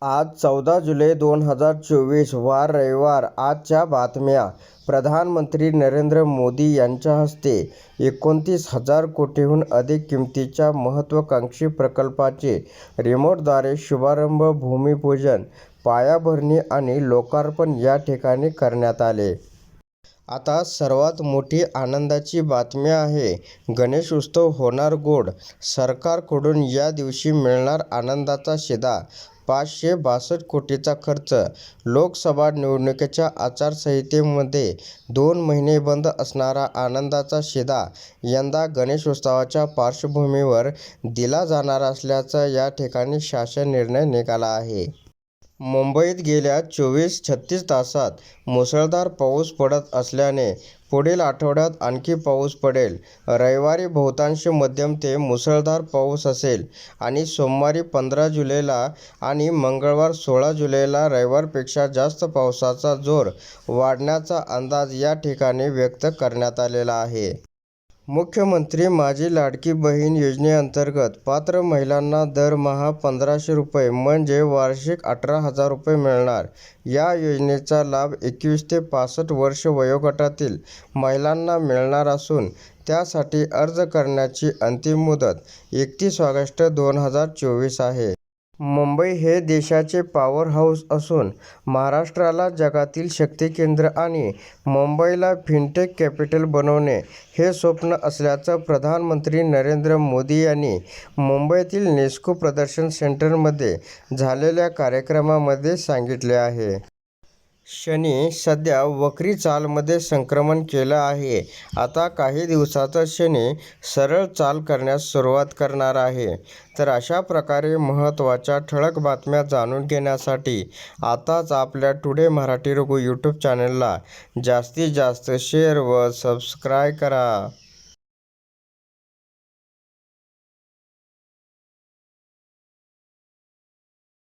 आज 14 जुलै 2024 वार रविवार. आजच्या बातम्या. प्रधानमंत्री नरेंद्र मोदी यांच्या हस्ते 29,000 कोटींहून अधिक किमतीच्या महत्त्वाकांक्षी प्रकल्पाचे रिमोटद्वारे शुभारंभ, भूमिपूजन, पायाभरणी आणि लोकार्पण या ठिकाणी करण्यात आले. आता सर्वात मोठी आनंदाची बातमी आहे. गणेशोत्सव होणार गोड. सरकारकडून या दिवशी मिळणार आनंदाचा शिधा. 562 कोटींचा खर्च. लोकसभा निवडणुकीच्या आचारसंहितेमध्ये 2 महिने बंद असणारा आनंदाचा शिधा यंदा गणेशोत्सवाच्या पार्श्वभूमीवर दिला जाणार असल्याचा या ठिकाणी शासन निर्णय निघाला आहे. मुंबईत गेल्या 24-36 तासात मुसळधार पाऊस पडत असल्याने पुढील आठवड्यात आणखी पाऊस पडेल. रविवारी बहुतांश मध्यम ते मुसळधार पाऊस असेल आणि सोमवारी 15 जुलैला आणि मंगळवार 16 जुलैला रविवारपेक्षा जास्त पावसाचा जोर वाढण्याचा अंदाज या ठिकाणी व्यक्त करण्यात आलेला आहे. मुख्यमंत्री माझी लाडकी बहीण योजनेअंतर्गत पात्र महिलांना दरमहा 1,500 रुपये म्हणजे वार्षिक 18,000 रुपये मिळणार. या योजनेचा लाभ 21 ते 65 वर्ष वयोगटातील महिलांना मिळणार असून त्यासाठी अर्ज करण्याची अंतिम मुदत 31 ऑगस्ट 2024 आहे. मुंबई हे देशाचे पॉवर हाऊस असून महाराष्ट्राला जगातील शक्ती केंद्र आणि मुंबईला फिनटेक कॅपिटल बनवणे हे स्वप्न असल्याचं प्रधानमंत्री नरेंद्र मोदी यांनी मुंबईतील नेस्को प्रदर्शन सेंटरमध्ये झालेल्या कार्यक्रमामध्ये सांगितले आहे. शनी सध्या वक्री चालमध्ये संक्रमण केलं आहे. आता काही दिवसातच शनी सरळ चाल करण्यास सुरुवात करणार आहे. तर अशा प्रकारे महत्त्वाच्या ठळक बातम्या जाणून घेण्यासाठी आताच आपल्या टुडे मराठी रघु यूट्यूब चॅनलला जास्तीत जास्त शेअर व सबस्क्राईब करा.